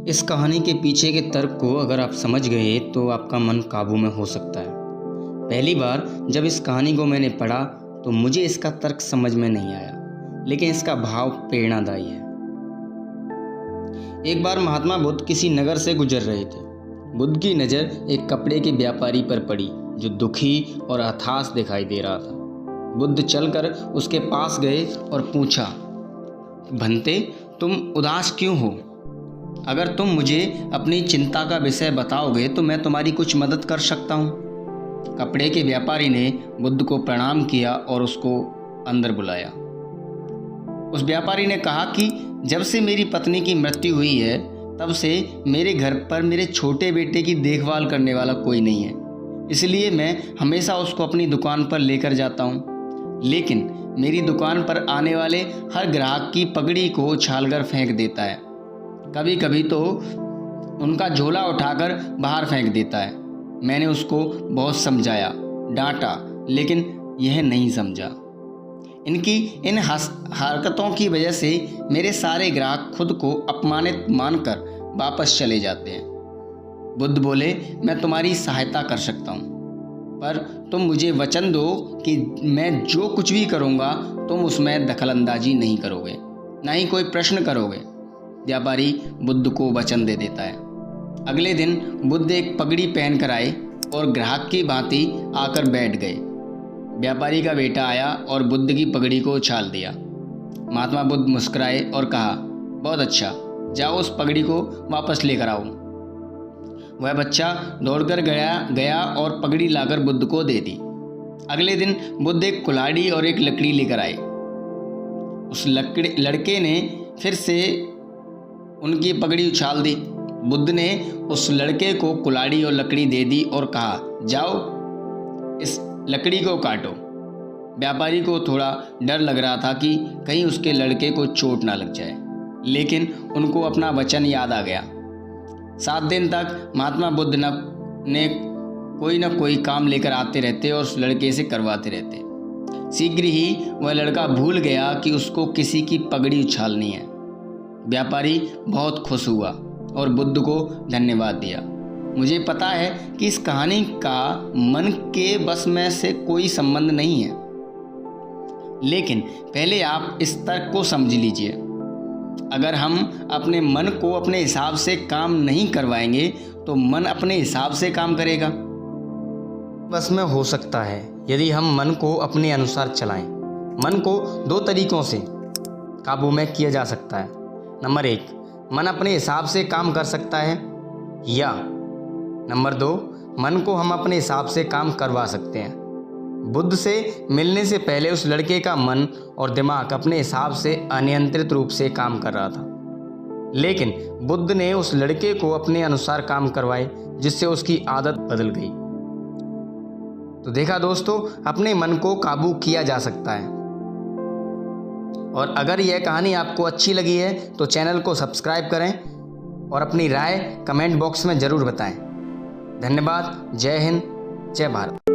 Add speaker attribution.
Speaker 1: इस कहानी के पीछे के तर्क को अगर आप समझ गए तो आपका मन काबू में हो सकता है। पहली बार जब इस कहानी को मैंने पढ़ा तो मुझे इसका तर्क समझ में नहीं आया, लेकिन इसका भाव प्रेरणादायी है। एक बार महात्मा बुद्ध किसी नगर से गुजर रहे थे। बुद्ध की नज़र एक कपड़े के व्यापारी पर पड़ी जो दुखी और हताश दिखाई दे रहा था। बुद्ध चलकर उसके पास गए और पूछा, भंते, तुम उदास क्यों हो? अगर तुम मुझे अपनी चिंता का विषय बताओगे तो मैं तुम्हारी कुछ मदद कर सकता हूँ। कपड़े के व्यापारी ने बुद्ध को प्रणाम किया और उसको अंदर बुलाया। उस व्यापारी ने कहा कि जब से मेरी पत्नी की मृत्यु हुई है तब से मेरे घर पर मेरे छोटे बेटे की देखभाल करने वाला कोई नहीं है, इसलिए मैं हमेशा उसको अपनी दुकान पर लेकर जाता हूँ। लेकिन मेरी दुकान पर आने वाले हर ग्राहक की पगड़ी को उछालकर फेंक देता है। कभी कभी तो उनका झोला उठाकर बाहर फेंक देता है। मैंने उसको बहुत समझाया, डांटा, लेकिन यह नहीं समझा। इनकी इन हरकतों की वजह से मेरे सारे ग्राहक खुद को अपमानित मानकर वापस चले जाते हैं। बुद्ध बोले, मैं तुम्हारी सहायता कर सकता हूँ, पर तुम मुझे वचन दो कि मैं जो कुछ भी करूँगा तुम उसमें दखलंदाजी नहीं करोगे, ना ही कोई प्रश्न करोगे। व्यापारी बुद्ध को वचन दे देता है। अगले दिन बुद्ध एक पगड़ी पहनकर आए और ग्राहक की भांति आकर बैठ गए। व्यापारी का बेटा आया और बुद्ध की पगड़ी को उछाल दिया। महात्मा बुद्ध मुस्कुराए और कहा, बहुत अच्छा, जाओ उस पगड़ी को वापस लेकर आओ। वह बच्चा दौड़कर गया और पगड़ी लाकर बुद्ध को दे दी। अगले दिन बुद्ध एक कुल्हाड़ी और एक लकड़ी लेकर आए। उस लड़के ने फिर से उनकी पगड़ी उछाल दी। बुद्ध ने उस लड़के को कुल्हाड़ी और लकड़ी दे दी और कहा, जाओ इस लकड़ी को काटो। व्यापारी को थोड़ा डर लग रहा था कि कहीं उसके लड़के को चोट ना लग जाए, लेकिन उनको अपना वचन याद आ गया। 7 दिन तक महात्मा बुद्ध ने कोई न कोई काम लेकर आते रहते और उस लड़के से करवाते रहते। शीघ्र ही वह लड़का भूल गया कि उसको किसी की पगड़ी उछालनी है। व्यापारी बहुत खुश हुआ और बुद्ध को धन्यवाद दिया। मुझे पता है कि इस कहानी का मन के बस में से कोई संबंध नहीं है, लेकिन पहले आप इस तर्क को समझ लीजिए। अगर हम अपने मन को अपने हिसाब से काम नहीं करवाएंगे तो मन अपने हिसाब से काम करेगा। बस में हो सकता है यदि हम मन को अपने अनुसार चलाएं। मन को 2 तरीकों से काबू में किया जा सकता है। नंबर 1, मन अपने हिसाब से काम कर सकता है, या नंबर 2, मन को हम अपने हिसाब से काम करवा सकते हैं। बुद्ध से मिलने से पहले उस लड़के का मन और दिमाग अपने हिसाब से अनियंत्रित रूप से काम कर रहा था, लेकिन बुद्ध ने उस लड़के को अपने अनुसार काम करवाए, जिससे उसकी आदत बदल गई। तो देखा दोस्तों, अपने मन को काबू किया जा सकता है। और अगर यह कहानी आपको अच्छी लगी है तो चैनल को सब्सक्राइब करें और अपनी राय कमेंट बॉक्स में ज़रूर बताएं। धन्यवाद। जय हिंद, जय भारत।